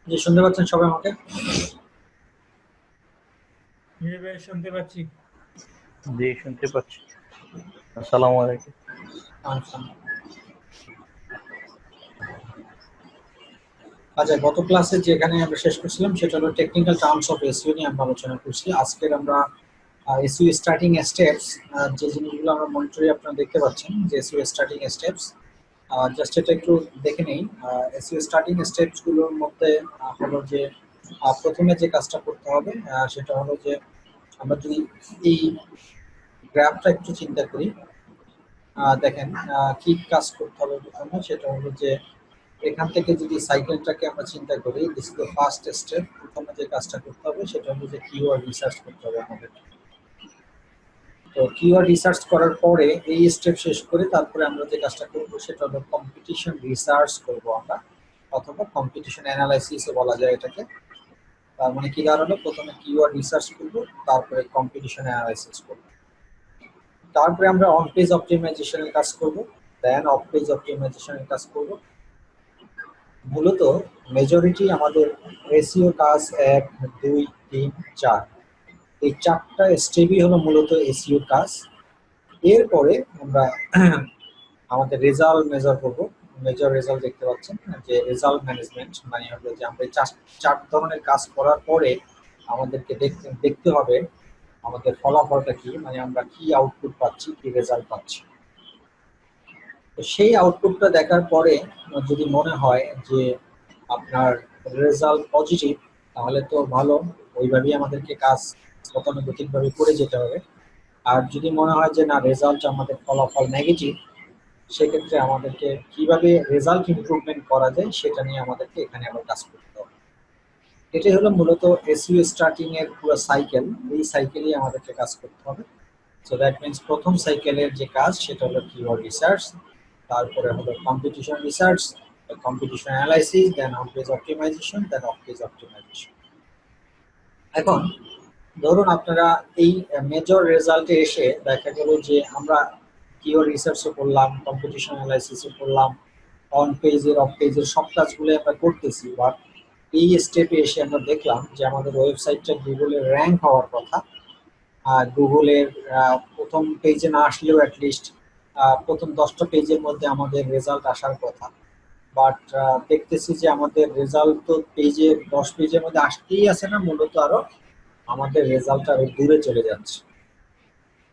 জি, শুনতে পাচ্ছেন সবাই আমাকে? শুনতে পাচ্ছি। জি, শুনতে পাচ্ছি। আসসালামু আলাইকুম। আচ্ছা। আচ্ছা, গত ক্লাসে যেখানে আমরা শেষ করছিলাম সেটা হলো টেকনিক্যাল টার্মস অফ এসইও নিয়ে আমরা আলোচনা করছি। আজকের আমরা এসইও স্টার্টিং স্টেপস, যে জিনিসগুলো আমরা মনিটরে আপনারা দেখতে পাচ্ছেন যে এসইও স্টার্টিং স্টেপস, জাস্ট এটা একটু দেখে নেই। এসইও স্টার্টিং স্টেপস গুলোর মধ্যে হলো যে প্রথমে যে কাজটা করতে হবে সেটা হলো যে আমরা যদি এই গ্রাফটা একটু চিন্তা করি, দেখেন কি কাজ করতে হবে প্রথমে সেটা হলো যে এখান থেকে যদি সাইকেলটাকে আমরা চিন্তা করি, this is the first step. প্রথমে যে কাজটা করতে হবে সেটা হলো যে কিওয়ার্ড রিসার্চ করতে হবে আমাদের। তো কিওয়ার্ড রিসার্চ করার পরে এই স্টেপ শেষ করে তারপরে আমরা যে কাজটা করব সেটা হলো কম্পিটিশন রিসার্চ করব আমরা, অথবা কম্পিটিশন অ্যানালাইসিসও বলা যায় এটাকে। তার মানে কি দাঁড়ালো, প্রথমে কিওয়ার্ড রিসার্চ করব, তারপরে কম্পিটিশন অ্যানালাইসিস করব, তারপরে আমরা অন পেজ অপটিমাইজেশনের কাজ করব, দেন অফ পেজ অপটিমাইজেশনের কাজ করব। মূলত মেজরিটি আমাদের এসইও কাজ 1, 2, 3, 4, এই 4টা স্টেপই হলো মূলত এসইও কাজ। এরপরে আমরা আমাদের রেজাল্ট মেজার করব। মেজর রেজাল্ট দেখতে পাচ্ছেন যে রেজাল্ট ম্যানেজমেন্ট, মানে হলো যে আমরা চার ধরনের কাজ করার পরে আমাদেরকে দেখতে হবে আমাদের ফলাফলটা কি, মানে আমরা কি আউটপুট পাচ্ছি, কি রেজাল্ট পাচ্ছি। তো সেই আউটপুটটা দেখার পরে যদি মনে হয় যে আপনার রেজাল্ট পজিটিভ, তাহলে তো ভালো, ওইভাবেই আমাদেরকে কাজ গতানুগতিকভাবে করে যেতে হবে। আর যদি মনে হয় যে না, রেজাল্ট আমাদের ফলাফল নেগেটিভ, সেক্ষেত্রে আমাদেরকে কিভাবে রেজাল্ট ইমপ্রুভমেন্ট করা যায় সেটা নিয়ে আমাদেরকে এখানে আবার কাজ করতে হবে। এটাই হলো মূলত এসইও স্টার্টিং এর পুরো সাইকেল। এই সাইকেলেই আমাদেরকে কাজ করতে হবে। সো দ্যাট মিনস প্রথম সাইকেলের যে কাজ সেটা হলো কিওয়ার্ড রিসার্চ, তারপরে হলো competition research, competition analysis, then on page optimization, then off page optimization. এখন ধরুন আপনারা এই মেজর রেজাল্টে এসে দেখা গেল যে আমরা কিওয়ার্ড রিসার্চও করলাম, কম্পিটিশন অ্যানালাইসিসও করলাম, অন পেজের অফ পেজের সব কাজগুলো আমরা করতেছি, বাট এই স্টেপে এসে আমরা দেখলাম যে আমাদের ওয়েবসাইটটা গুগলের র্যাঙ্ক হওয়ার কথা। গুগলের প্রথম পেজে না আসলেও অ্যাটলিস্ট প্রথম 10টা পেজের মধ্যে আমাদের রেজাল্ট আসার কথা, বাট দেখতেছি যে আমাদের রেজাল্ট তো পেজের 10 পেজের মধ্যে আসতেই আছে না, মূলত আরো আমাদের রেজাল্ট আরো দূরে চলে যাচ্ছে।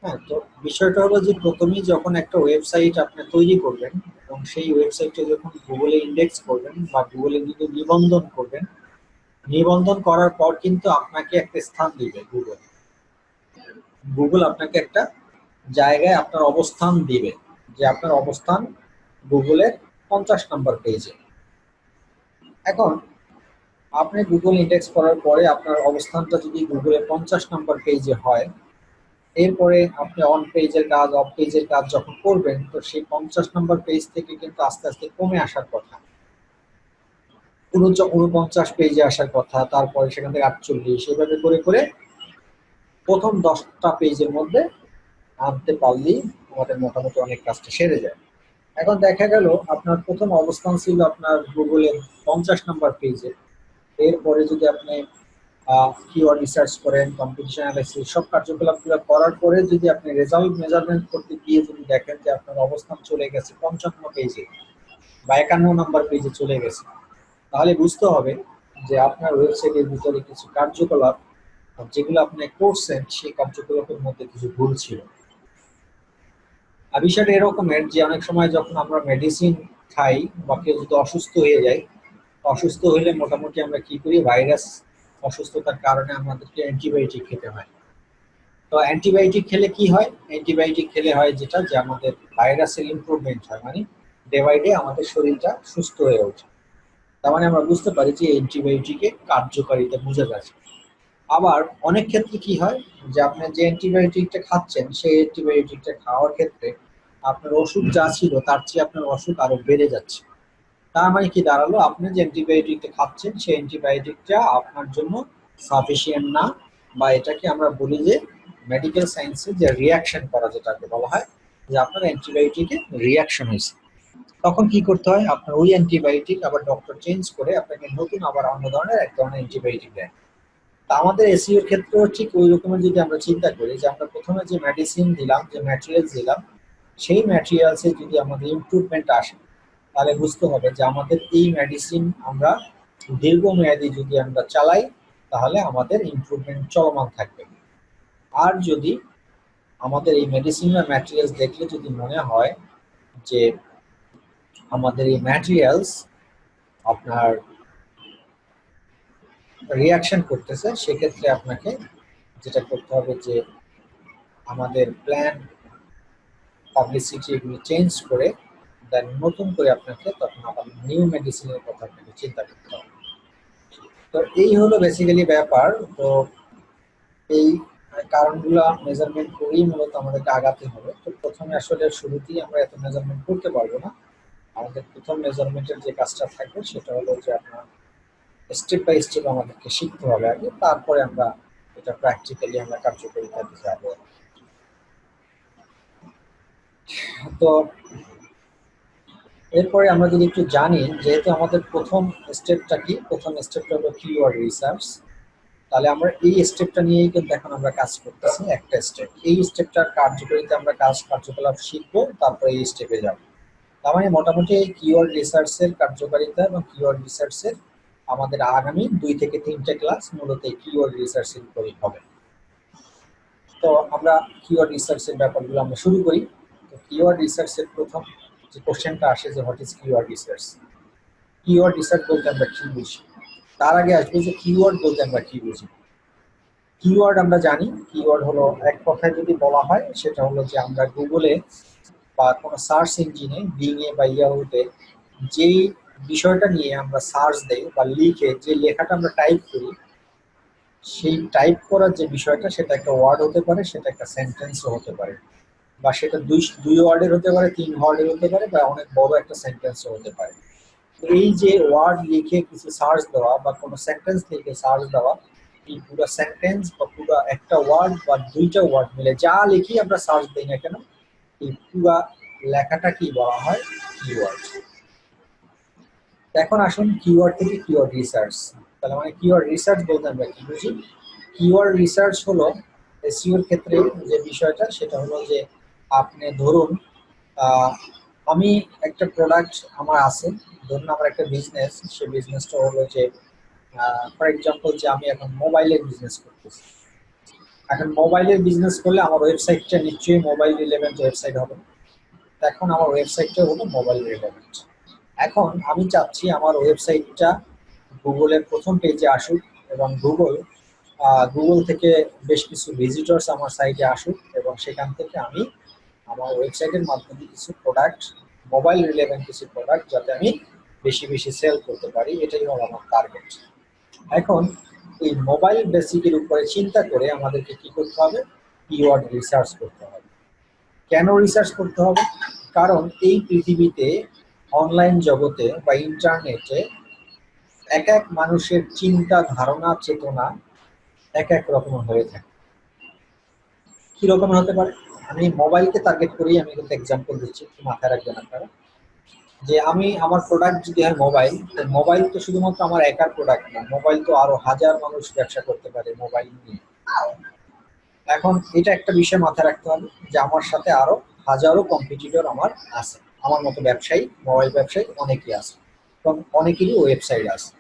হ্যাঁ, তো বিষয়টা হলো যে প্রথমেই যখন একটা ওয়েবসাইট আপনি তৈরি করবেন এবং সেই ওয়েবসাইটে যখন গুগলে ইন্ডেক্স করবেন বা গুগলে যদি নিবন্ধন করবেন, নিবন্ধন করার পর কিন্তু আপনাকে একটা স্থান দিবে গুগল। গুগল আপনাকে একটা জায়গায় আপনার অবস্থান দিবে, যে আপনার অবস্থান গুগলের 50 নম্বর পেজে। এখন আপনি গুগল ইন্ডেক্স করার পরে আপনার অবস্থানটা যদি গুগলের 50 নম্বর পেজে হয়, এরপরে আপনি অন পেজের কাজ অফ পেজের কাজ যখন করবেন, তো সেই 50 নম্বর পেজ থেকে কিন্তু আস্তে আস্তে কমে আসার কথা, 49 পেজে আসার কথা, তারপরে সেখান থেকে 48, এভাবে করে করে প্রথম 10টা পেজের মধ্যে আনতে পারলেই আমাদের মোটামুটি অনেক কাজটা সেরে যায়। এখন দেখা গেল আপনার প্রথম অবস্থান ছিল আপনার গুগলের 50 নম্বর পেজে। এরপরে যদি আপনি কিওয়ার্ড রিসার্চ করেন, কম্পিটিশন অ্যানালাইসিস সব কার্যকলাপগুলো করার পরে যদি আপনি রেজাল্ট মেজারমেন্ট করতে গিয়ে যদি দেখেন যে আপনার অবস্থান চলে গেছে 55 পেজে বা 51 নম্বর পেজে চলে গেছে, তাহলে বুঝতে হবে যে আপনার ওয়েবসাইটের ভিতরে কিছু কার্যকলাপ যেগুলো আপনি করছেন সেই কার্যকলাপের মধ্যে কিছু ভুল ছিল। আর বিষয়টা এরকমের যে অনেক সময় যখন আমরা মেডিসিন খাই বা কেউ যদি অসুস্থ হয়ে যায়, অসুস্থ হইলে মোটামুটি আমরা কি করি, ভাইরাস অসুস্থতার কারণে আমাদেরকে অ্যান্টিবায়োটিক খেতে হয়। তো অ্যান্টিবায়োটিক খেলে কি হয়, অ্যান্টিবায়োটিক খেলে হয় যেটা, যে আমাদের ভাইরাসের ইমপ্রুভমেন্ট হয়, মানে ডে বাই ডে আমাদের শরীরটা সুস্থ হয়ে ওঠে। তার মানে আমরা বুঝতে পারি যে অ্যান্টিবায়োটিকের কার্যকারিতা বোঝা যাচ্ছে। আবার অনেক ক্ষেত্রে কি হয় যে আপনি যে অ্যান্টিবায়োটিকটা খাচ্ছেন সেই অ্যান্টিবায়োটিকটা খাওয়ার ক্ষেত্রে আপনার ওষুধ যা ছিল তার চেয়ে আপনার অসুখ আরো বেড়ে যাচ্ছে। তার মানে কি দাঁড়ালো, আপনি যে অ্যান্টিবায়োটিকটা খাচ্ছেন সেই অ্যান্টিবায়োটিকটা আপনার জন্য সাফিসিয়েন্ট না, বা এটাকে আমরা বলি যে মেডিকেল সায়েন্সে যে রিয়াকশন করা, যেটাকে বলা হয় যে আপনার অ্যান্টিবায়োটিকে রিয়াকশন হয়েছে। তখন কি করতে হয়, আপনার ওই অ্যান্টিবায়োটিক আবার ডক্টর চেঞ্জ করে আপনাকে নতুন আবার অন্য ধরনের এক ধরনের অ্যান্টিবায়োটিক দেয়। তা আমাদের এসইওর ক্ষেত্রেও ঠিক ওই রকমের যদি আমরা চিন্তা করি যে আমরা প্রথমে যে মেডিসিন দিলাম, যে ম্যাটেরিয়ালস দিলাম, সেই ম্যাটেরিয়ালসে যদি আমাদের ইমপ্রুভমেন্ট আসে, তাহলে বুঝতে হবে যে আমাদের এই মেডিসিন আমরা দীর্ঘমেয়াদী যদি আমরা চালাই, তাহলে আমাদের ইমপ্রুভমেন্ট চলমান থাকবে। আর যদি আমাদের এই মেডিসিন বা ম্যাটেরিয়ালস দেখলে যদি মনে হয় যে আমাদের এই ম্যাটেরিয়ালস আপনার রিয়াকশন করতেছে, সেক্ষেত্রে আপনাকে যেটা করতে হবে যে আমাদের প্ল্যান পাবলিসিটি এগুলো চেঞ্জ করে দেন নতুন করে আপনাকে তখন আবার নিউ মেডিসিনের কথা আপনাকে চিন্তা করতে হবে। তো এই হলো বেসিক্যালি ব্যাপার। তো এই কারণগুলো মেজারমেন্ট করেই মূলত আমাদেরকে আগাতে হবে। তো প্রথমে আসলে শুরুতেই আমরা এত মেজারমেন্ট করতে পারবো না। আমাদের প্রথম মেজারমেন্টের যে কাজটা থাকবে সেটা হলো যে আপনার স্টেপ বাই স্টেপ আমাদেরকে শিখতে হবে আগে, তারপরে আমরা এটা প্র্যাকটিক্যালি আমরা কার্যকরিতাতে যাবো। তো এরপরে আমরা যদি একটু জানি, যেহেতু আমাদের প্রথম স্টেপটা কি, প্রথম স্টেপটা হলো কিওয়ার্ড রিসার্চ, তাহলে আমরা এই স্টেপটা নিয়েই কিন্তু এখন আমরা কাজ করতেছি। একটা স্টেপ, এই স্টেপটার কার্যকারিতা আমরা কার্যকলাপ শিখবো, তারপরে এই স্টেপে যাব। তার মানে মোটামুটি এই কিওয়ার্ড রিসার্চের কার্যকারিতা এবং কিওয়ার্ড রিসার্চের আমাদের আগামী 2 থেকে 3টে ক্লাস মূলত এই কিওয়ার্ড রিসার্চের উপরই হবে। তো আমরা কিওয়ার্ড রিসার্চের ব্যাপারগুলো আমরা শুরু করি। তো কিওয়ার্ড রিসার্চের প্রথম যে কোশ্চেনটা আসে যে what is keyword research, keyword research বলতে আমরা কি বুঝি, তার আগে আসবে যে কিওয়ার্ড বলতে আমরা কি বুঝি। কিওয়ার্ড আমরা জানি, কিওয়ার্ড হলো এক কথায় যদি বলা হয় সেটা হলো যে আমরা গুগলে বা কোনো সার্চ ইঞ্জিনে, বিংয়ে বা ইয়াহুতে যেই বিষয়টা নিয়ে আমরা সার্চ দেই বা লিখে যে লেখাটা আমরা টাইপ করি, সেই টাইপ করার যে বিষয়টা সেটা একটা ওয়ার্ড হতে পারে, সেটা একটা সেন্টেন্সও হতে পারে, বা সেটা দুই ওয়ার্ডের হতে পারে, 3 ওয়ার্ডের হতে পারে, বা অনেক বড় একটা সেন্টেন্সও হতে পারে। এই যে ওয়ার্ড লিখে কিছু সার্চ দেওয়া বা কোনো সেন্টেন্স লিখে সার্চ দেওয়া, এই পুরো সেন্টেন্স বা পুরো একটা ওয়ার্ড বা 2টা ওয়ার্ড মিলে যা লিখি আমরা সার্চ দিই না কেন, এই পুরো লেখাটা কি বলা হয়, কিওয়ার্ড। এখন আসুন কিওয়ার্ড থেকে কিওয়ার্ড রিসার্চ। তাহলে মানে কিওয়ার্ড রিসার্চ বলতে আমরা কি বুঝি? কিওয়ার্ড রিসার্চ হলো এসইওর ক্ষেত্রে যে বিষয়টা, সেটা হলো যে আপনি ধরুন আমি একটা প্রোডাক্ট আমার আছে, ধরুন আমার একটা বিজনেস, সেই বিজনেসটা হলো যে ফর এক্সাম্পল যে আমি এখন মোবাইলের বিজনেস করতেছি। এখন মোবাইলের বিজনেস করলে আমার ওয়েবসাইটটা নিশ্চয়ই মোবাইল রিলেভেন্ট ওয়েবসাইট হবে। এখন আমার ওয়েবসাইটটা হলো মোবাইল রিলেভেন্ট। এখন আমি চাচ্ছি আমার ওয়েবসাইটটা গুগলের প্রথম পেজে আসুক এবং গুগল থেকে বেশ কিছু ভিজিটর্স আমার সাইটে আসুক, এবং সেখান থেকে আমি আমার ওয়েবসাইটের মাধ্যমে কিছু প্রোডাক্ট, মোবাইল রিলেভেন্ট কিছু প্রোডাক্ট যাতে আমি বেশি বেশি সেল করতে পারি, এটাই হলো আমার টার্গেট। এখন এই মোবাইল বেসিকের উপরে চিন্তা করে আমাদেরকে কি করতে হবে, কিওয়ার্ড রিসার্চ করতে হবে। কেন রিসার্চ করতে হবে? কারণ এই পৃথিবীতে অনলাইন জগতে বা ইন্টারনেটে এক এক মানুষের চিন্তা, ধারণা, চেতনা এক এক রকম হয়ে থাকে। কি রকমের হতে পারে? আমি মোবাইলকে টার্গেট করেই আমি কিন্তু এক্সাম্পল দিচ্ছি, একটু মাথায় রাখবেন আপনারা, যে আমি আমার প্রোডাক্ট যদি হয় মোবাইল, মোবাইল তো শুধুমাত্র আমার একার প্রোডাক্ট না, মোবাইল তো আরো হাজার মানুষ ব্যবসা করতে পারে মোবাইল নিয়ে। এখন এটা একটা বিষয় মাথায় রাখতে হবে যে আমার সাথে আরো হাজারো কম্পিটিটর আমার আছে, আমার মতো ব্যবসায়ী, মোবাইল ব্যবসায়ী অনেকেই আছে, এবং অনেকেরই ওয়েবসাইট আছে।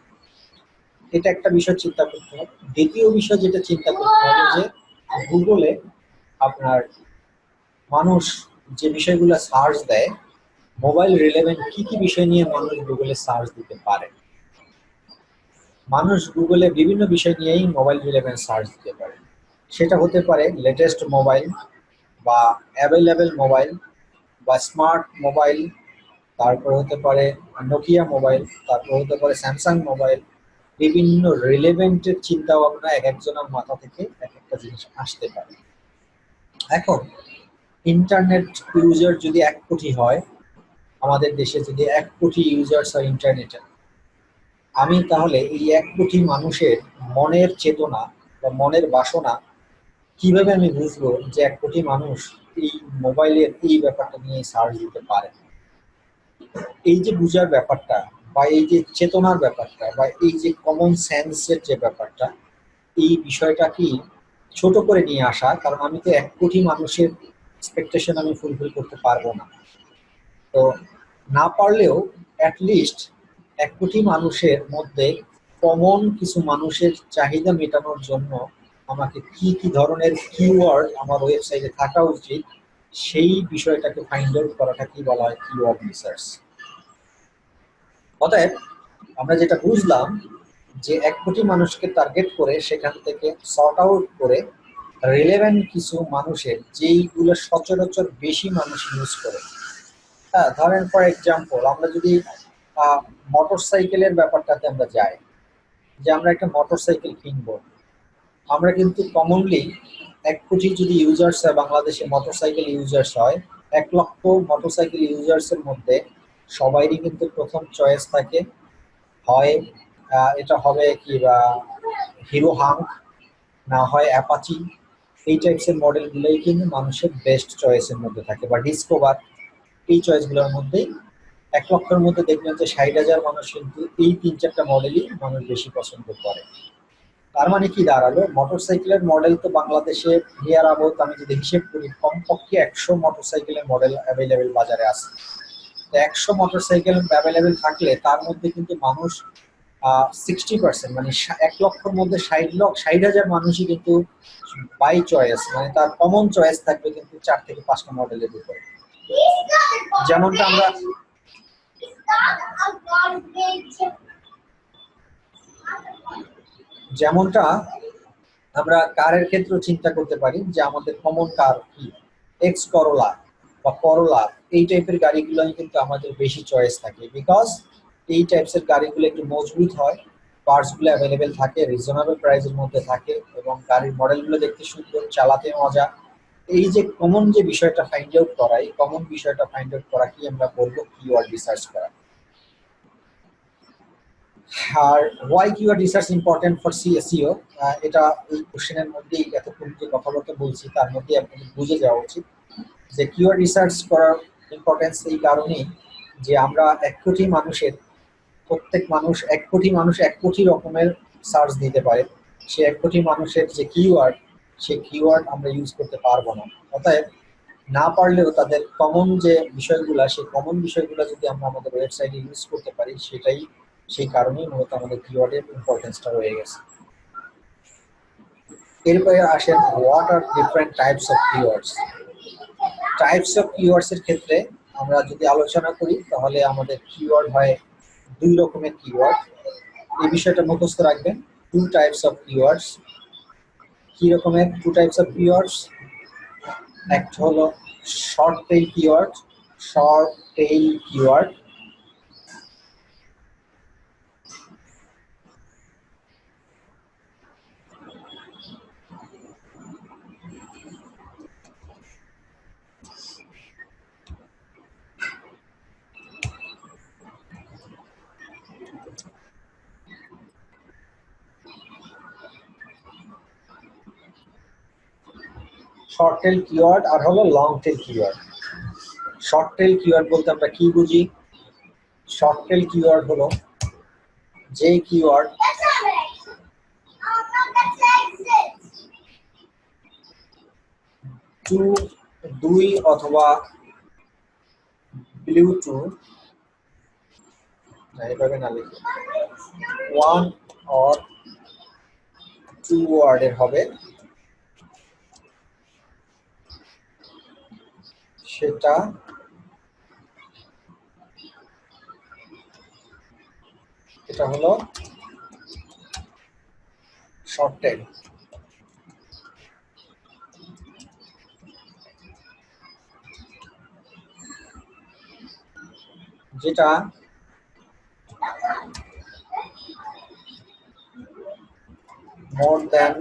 এটা একটা বিষয় চিন্তা করতে হবে। দ্বিতীয় বিষয় যেটা চিন্তা করতে হবে যে গুগলে আপনার মানুষ যে বিষয়গুলো সার্চ দেয়, মোবাইল রিলেভেন্ট কি কি বিষয় নিয়ে মানুষ গুগলে সার্চ দিতে পারে। মানুষ গুগলে বিভিন্ন বিষয় নিয়েই মোবাইল রিলেভেন্ট সার্চ দিতে পারে। সেটা হতে পারে লেটেস্ট মোবাইল বা অ্যাভেলেবেল মোবাইল বা স্মার্ট মোবাইল, তারপর হতে পারে নোকিয়া মোবাইল, তারপর হতে পারে স্যামসাং মোবাইল। বিভিন্ন রিলেভেন্টের চিন্তা ভাবনা এক একজনের মাথা থেকে এক একটা জিনিস আসতে পারে। এখন ইন্টারনেট ইউজার যদি 1 কোটি হয়, আমাদের দেশে যদি 1 কোটি ইউজার্স হয় ইন্টারনেটে, আমি তাহলে এই 1 কোটি মানুষের মনের চেতনা বা মনের বাসনা কিভাবে আমি বুঝবো যে 1 কোটি মানুষ এই মোবাইলের এই ব্যাপারটা নিয়ে সার্চ দিতে পারে? এই যে বুঝার ব্যাপারটা বা এই যে চেতনার ব্যাপারটা বা এই যে কমন সেন্সের যে ব্যাপারটা, এই বিষয়টা কি ছোট করে নিয়ে আসা, কারণ আমি তো 1 কোটি মানুষের এক্সপেকটেশন আমি ফুলফিল করতে পারবো না। তো না পারলেও অ্যাটলিস্ট 1 কোটি মানুষের মধ্যে কমন কিছু মানুষের চাহিদা মেটানোর জন্য আমাকে কি কি ধরনের কিওয়ার্ড আমার ওয়েবসাইটে থাকা উচিত, সেই বিষয়টাকে ফাইন্ড আউট করাটা কি বলা হয় কিওয়ার্ড রিসার্চ। অতএব আমরা যেটা বুঝলাম যে 1 কোটি মানুষকে টার্গেট করে সেখান থেকে সর্ট আউট করে রিলেভেন্ট কিছু মানুষের যেইগুলো সচরাচর বেশি মানুষ ইউজ করে। হ্যাঁ, ধরেন ফর এক্সাম্পল আমরা যদি মোটর সাইকেলের ব্যাপারটাতে আমরা যাই, যে আমরা একটা মোটর সাইকেল কিনবো, আমরা কিন্তু কমনলি 1 কোটি যদি ইউজার্স হয়, বাংলাদেশে মোটর সাইকেল ইউজার্স হয় 1 লক্ষ মোটর সাইকেল ইউজার্স এর মধ্যে সবাইরই কিন্তু প্রথম চয়েস থাকে হয় এটা হবে কি বা হিরো হাঙ্ক, না হয় অ্যাপাচি। এই টাইপসের মডেলগুলোই কিন্তু মানুষের বেস্ট চয়েসের মধ্যে থাকে, বা ডিসকভার। এই চয়েসগুলোর মধ্যেই 1 লক্ষের মধ্যে দেখবেন যে 60,000 মানুষ কিন্তু এই 3-4টা মডেলই মানুষ বেশি পছন্দ করে। তার মানে কি দাঁড়ালো, মোটরসাইকেলের মডেল তো বাংলাদেশে নিয়ার অ্যাবাউট, আমি যদি হিসেব করি, কমপক্ষে 100 মোটরসাইকেলের মডেল অ্যাভেলেবেল বাজারে আছে। তো 100 মোটরসাইকেল অ্যাভেলেবেল থাকলে তার মধ্যে কিন্তু মানুষ 60%, মানে 1 লক্ষের মধ্যে 60,000 মানুষই কিন্তু বাই চয়েস, মানে তার কমন চয়েস থাকবে কিন্তু 4 থেকে 5টা মডেলের উপরে। যেমনটা আমরা যেমনটা আমরা কারের ক্ষেত্রে চিন্তা করতে পারি, যে আমাদের কমন কার কি, এক্স করোলা বা করোলা, এই টাইপের গাড়িগুলো কিন্তু আমাদের বেশি চয়েস থাকে, বিকজ এই টাইপসের গাড়িগুলো একটু মজবুত হয়, পার্টসগুলো অ্যাভেলেবেল থাকে, রিজনেবল প্রাইসের মধ্যে থাকে, এবং গাড়ির মডেলগুলো দেখতে সুন্দর, চালাতে মজা। এই যে কমন যে বিষয়টা ফাইন্ড আউট করা, এই কমন বিষয়টা ফাইন্ড আউট করা কি আমরা বলবো কিওয়ার্ড রিসার্চ করা। আর why keyword research important for SEO, এটা এই কোশ্চেনের মধ্যেই এতক্ষণ যে কথাবার্তা বলছি তার মধ্যে আপনাদের বুঝে যাওয়া উচিত যে কিওয়ার্ড রিসার্চ করার ইম্পর্টেন্স এই কারণেই যে আমরা 1 কোটি মানুষের, প্রত্যেক মানুষ 1 কোটি মানুষ 1 কোটি রকমের সার্চ দিতে পারে, সে 1 কোটি মানুষের যে কিওয়ার্ড, সেই কিওয়ার্ড আমরা ইউজ করতে পারবো না। অতএব না পারলেও তাদের কমন যে বিষয়গুলো, সেই কমন বিষয়গুলো যদি আমরা আমাদের ওয়েবসাইটে ইউজ করতে পারি, সেটাই সেই কারণেই মূলত আমাদের কিওয়ার্ডের ইম্পর্টেন্সটা রয়ে গেছে। এরপরে আসেন what are different types of keywords. Types of keywords এর ক্ষেত্রে আমরা যদি আলোচনা করি, তাহলে আমাদের কিওয়ার্ড হয় 2 রকমের কিওয়ার্ড। এই বিষয়টা মুখস্থ রাখবেন, 2 টাইপস অফ কিওয়ার্ডস। কি রকমের 2 টাইপস অফ কিওয়ার্ডস? একটা হলো short tail keyword, short tail keyword, short tail keyword, আর হলো long tail keyword. Short tail keyword বলতে আমরা কি বুঝি? শর্ট টেল কিওয়ার্ড হলো যে কিওয়ার্ড দুই অথবা ব্লুটুথ, এইভাবে না লিখে 1 or 2 ওয়ার্ডের হবে, সেটা এটা হলো শর্ট টেল। যেটা more than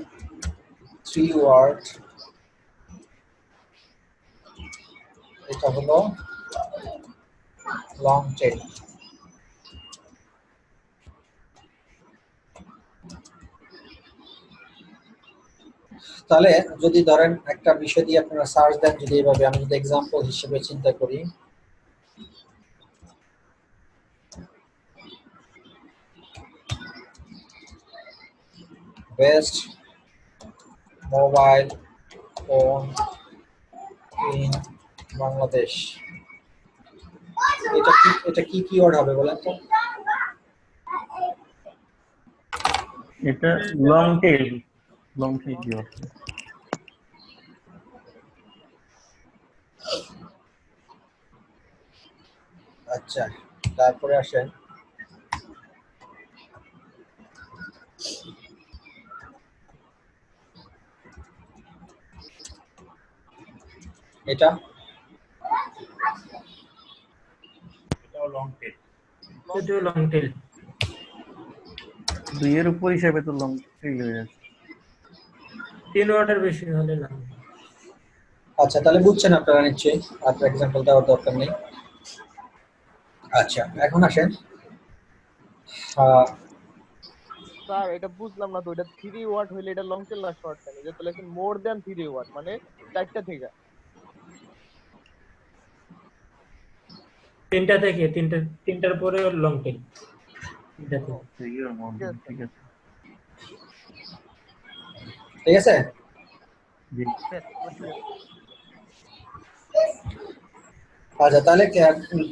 3 ওয়ার্ড, এটা হলো লং টেল। তাহলে যদি ধরেন একটা বিষয় দিয়ে আপনারা সার্চ দেন, যদি এইভাবে, আমি যদি এক্সাম্পল হিসেবে চিন্তা করি, best mobile phone in Bangladesh. এটা কি কিওয়ার্ড হবে বলেন তো? এটা লং টেল। লং টেল কি হবে? আচ্ছা, তারপরে আসেন এটা এটাও লং টেল। এটাও লং টেল। দুইয়ের উপর হিসাবে তো লং টেল হয়ে যাচ্ছে। 3 ওয়াটের বেশি হলে লং। আচ্ছা, তাহলে বুঝছেন আপনারা নিশ্চয়ই, আর এক্সাম্পল দেওয়ার দরকার নেই। আচ্ছা, এখন আসেন আহ, স্যার এটা বুঝলাম না তো, এটা 3 ওয়াট হইলে এটা লং টেল না শর্ট টেল? এটা তো লেখেন মোর দ্যান 3 ওয়াট, মানে 4টা থেকে। 3টা থেকে 3টার পরে লং টেল। 3টা থেকে। দুইয়ের মধ্যে, ঠিক আছে। ঠিক আছে। জি। আচ্ছা, তাহলে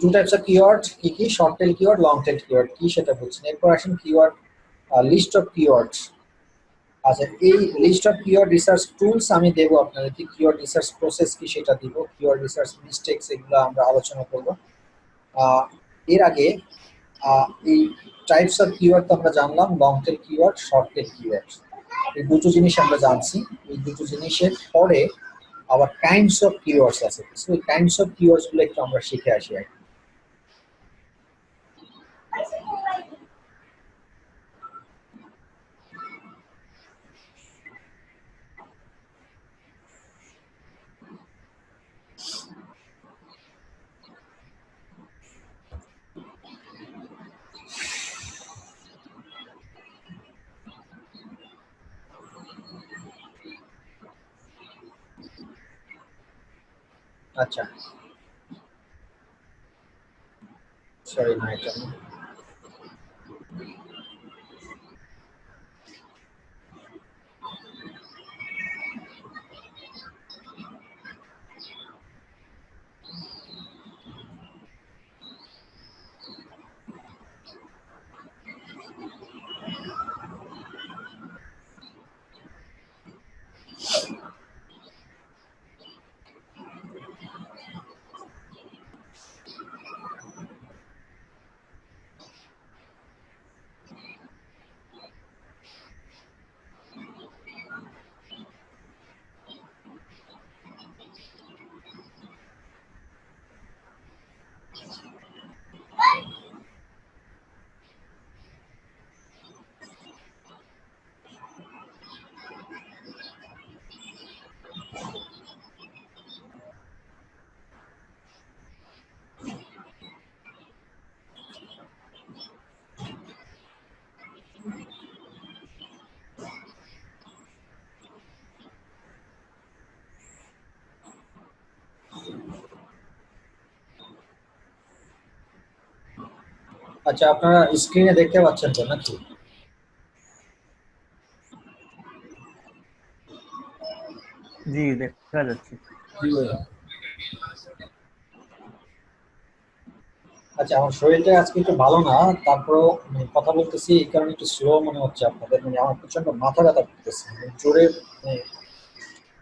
টু টাইপস অফ কিওয়ার্ড কি কি? Short tail keyword, long tail keyword কি সেটা বুঝছেন। এরপর আসেন কিওয়ার্ড লিস্ট অফ কিওয়ার্ডস। আচ্ছা, এই list of keyword research tools আমি দেবো আপনাদেরকে। কিওয়ার্ড রিসার্চ প্রসেস কি সেটা দিব। কিওয়ার্ড রিসার্চ মিস্টেকস এগুলো আমরা আলোচনা করব। এর আগে এই টাইপস অফ কিওয়ার্ড তো আমরা জানলাম, long tail keyword, short tail keyword, এই দুটো জিনিস আমরা জানছি। এই দুটো জিনিসের পরে আবার কাইন্ডস অফ কিওয়ার্ডস আছে। সো এই কাইন্ডস অফ কিওয়ার্ডস গুলো একটু আমরা শিখে আসি আর কি। আচ্ছা, সরি না, এটা না। আচ্ছা, আপনারা স্ক্রিনে দেখতে পাচ্ছেন তো নাকি? জি, দেখা যাচ্ছে। আচ্ছা, আমার শরীরটা আজকে একটু ভালো না, তারপরেও মানে কথা বলতেছি এই কারণে একটু স্লো মনে হচ্ছে আপনাদের। মানে আমার প্রচন্ড মাথা ব্যথা করতেছে, মানে জোরে মানে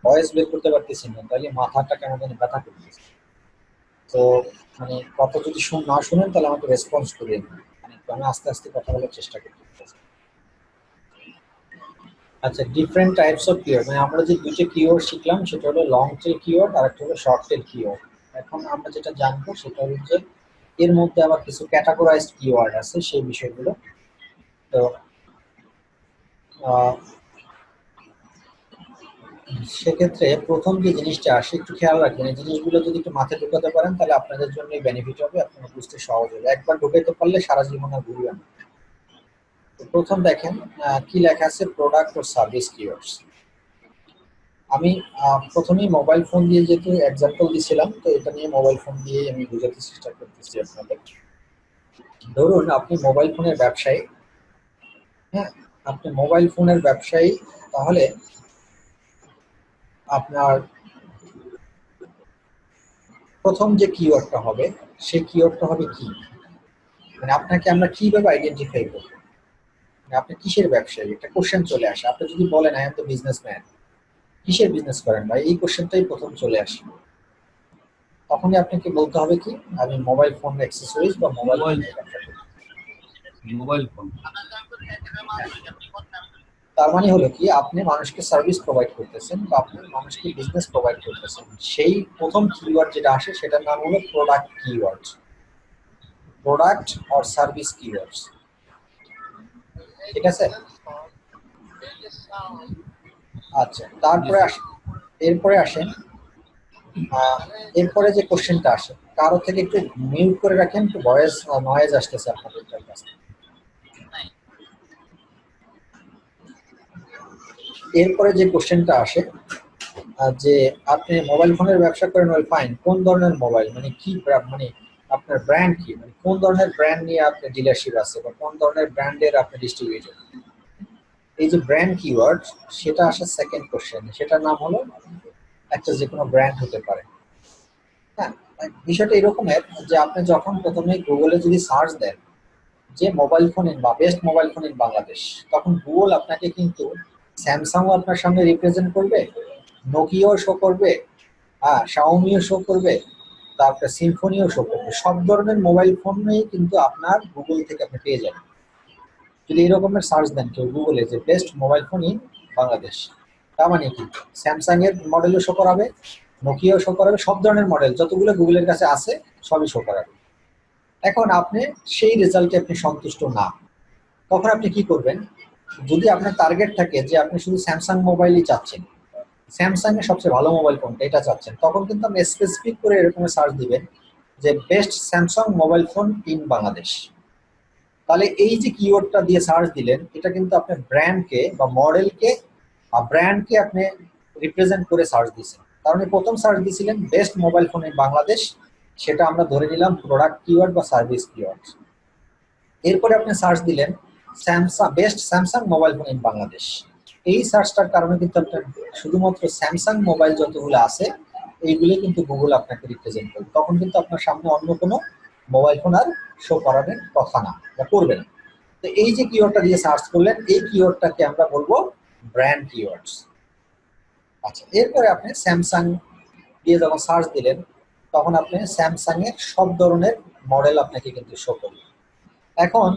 ভয়েস বের করতে পারতেছি না, তাহলে মাথাটা কেমন জানি ব্যথা করতেছে। তো মানে কথা যদি না শুনেন তাহলে আমাকে রেসপন্স করিয়ে দিন, মানে একটু আমি আস্তে আস্তে কথা বলার চেষ্টা করতেছি। আচ্ছা, ডিফারেন্ট টাইপস অফ কিওয়ার্ড, মানে আমরা যে দুইটা কিওয়ার্ড শিখলাম সেটা হলো লং টেল কিওয়ার্ড আর একটা হলো শর্ট টেল কিওয়ার্ড। এখন আমরা যেটা জানবো সেটা হলো যে এর মধ্যে আবার কিছু ক্যাটাগরাইজড কিওয়ার্ড আছে, সেই বিষয়গুলো। তো আহ, সেক্ষেত্রে প্রথম যে জিনিসটা আসে একটু খেয়াল রাখবেন, এই জিনিসগুলো যদি একটু মাথায় ঢোকাতে পারেন তাহলে আপনাদের জন্য বেনিফিট হবে, আপনারা বুঝতে সহজ হবে। একবার ঢোকাতে পারলে সারা জীবন আর ভুলবেন না। তো প্রথম দেখেন কি লেখা আছে, প্রোডাক্ট ও সার্ভিস কিওয়ার্ডস। আমি প্রথমেই মোবাইল ফোন দিয়ে যেহেতু এক্সাম্পল দিছিলাম, তো এটা নিয়ে মোবাইল ফোন দিয়ে আমি বোঝাতে চেষ্টা করতেছি আপনাদের। ধরুন আপনি মোবাইল ফোনের ব্যবসায়ী, হ্যাঁ, আপনি মোবাইল ফোনের ব্যবসায়ী, তাহলে আপনার প্রথম যে কিওয়ার্ডটা হবে সেই কিওয়ার্ডটা হবে কি, মানে আপনাকে আমরা কিভাবে আইডেন্টিফাই করব, মানে আপনি কিসের ব্যবসায়ী, একটা কোশ্চেন চলে আসে। আপনি যদি বলেন আই এম দ্য বিজনেসম্যান, কিসের বিজনেস করেন ভাই, এই কোশ্চেনটাই প্রথম চলে আসে। তখনই আপনাকে বলতে হবে কি, আমি মোবাইল ফোন অ্যাক্সেসরিজ বা মোবাইল ফোন ব্যবসা করি। Mobile phone. তার মানে হলো কি, আপনি মানুষকে সার্ভিস প্রোভাইড করতেছেন বা আপনি মানুষকে বিজনেস প্রোভাইড করতেছেন। সেই প্রথম কিওয়ার্ড যেটা আসে সেটার নাম হলো product keyword, product or service keywords. ঠিক আছে? আচ্ছা, তারপরে আসেন, এরপরে আসেন এরপরে যে কোশ্চেনটা আসে, কারো থেকে একটু মিউট করে রাখেন, একটু ভয়েস নয়েজ আসতেছে আপনাদের কাছে। এরপরে যে কোশ্চেনটা আসে যে আপনি মোবাইল ফোনের ব্যবসা করেন, ওয়েল ফাইন, কোন ধরনের মোবাইল, মানে কি মানে আপনার ব্র্যান্ড কি, মানে কোন ধরনের ব্র্যান্ড নিয়ে আপনার ডিলারশিপ আছে বা কোন ধরনের ব্র্যান্ডের আপনি ডিস্ট্রিবিউটর। এই যে ব্র্যান্ড কিওয়ার্ড, সেটা আসে সেকেন্ড কোশ্চেন, সেটার নাম হলো একটা যে কোনো ব্র্যান্ড হতে পারে। হ্যাঁ, বিষয়টা এরকমের যে আপনি যখন প্রথমে গুগলে যদি সার্চ দেন যে মোবাইল ফোন ইন বা best mobile phone in Bangladesh, তখন গুগল আপনাকে কিন্তু স্যামসাংও আপনার সামনে রিপ্রেজেন্ট করবে, নোকিয়াও শো করবে, হ্যাঁ শাওমিও শো করবে, তারপরে সিম্ফনিও শো করবে। সব ধরনের মোবাইল ফোনেই কিন্তু আপনার গুগল থেকে আপনি পেয়ে যাবেন। যদি এরকমের সার্চ দেন কেউ গুগলে যে best mobile phone in Bangladesh, তার মানে কি স্যামসাং এর মডেলও শো করাবে, নোকিয়াও শো করাবে, সব ধরনের মডেল যতগুলো গুগলের কাছে আছে সবই শো করাবে। এখন আপনি সেই রেজাল্টে আপনি সন্তুষ্ট না, তখন আপনি কি করবেন, যদি আপনার টার্গেট থাকে যে আপনি শুধু স্যামসাং মোবাইলই চাচ্ছেন, স্যামসাং এর সবচেয়ে ভালো মোবাইল কোনটা এটা চাচ্ছেন, তখন কিন্তু আপনি স্পেসিফিক করে এরকম সার্চ দিবেন যে best Samsung mobile phone in Bangladesh. তাহলে এই যে কিওয়ার্ডটা দিয়ে সার্চ দিলেন, এটা কিন্তু আপনার ব্র্যান্ডকে বা মডেলকে বা ব্র্যান্ডকে আপনি রিপ্রেজেন্ট করে সার্চ দিয়েছেন। কারণ প্রথম সার্চ দিয়েছিলেন best mobile phone in Bangladesh, সেটা আমরা ধরে নিলাম প্রোডাক্ট কিওয়ার্ড বা সার্ভিস কিওয়ার্ড। এরপরে আপনি সার্চ দিলেন Samsung, best Samsung mobile phone in Bangladesh. এই সার্চটার কারণে কিন্তু আপনার শুধুমাত্র স্যামসাং মোবাইল যতগুলো আছে এইগুলো কিন্তু গুগল আপনাকে রিপ্রেজেন্ট করবে, তখন কিন্তু আপনার সামনে অন্য কোনো মোবাইল ফোন আর শো করানোর কথা না বা করবে না। তো এই যে কিওয়ার্ডটা দিয়ে সার্চ করলেন, এই কিওয়ার্ডটাকে আমরা বলবো ব্র্যান্ড কিওয়ার্ডস। আচ্ছা, এরপরে আপনি স্যামসাং দিয়ে যখন সার্চ দিলেন, তখন আপনি স্যামসাং এর সব ধরনের মডেল আপনাকে কিন্তু শো করবে। এখন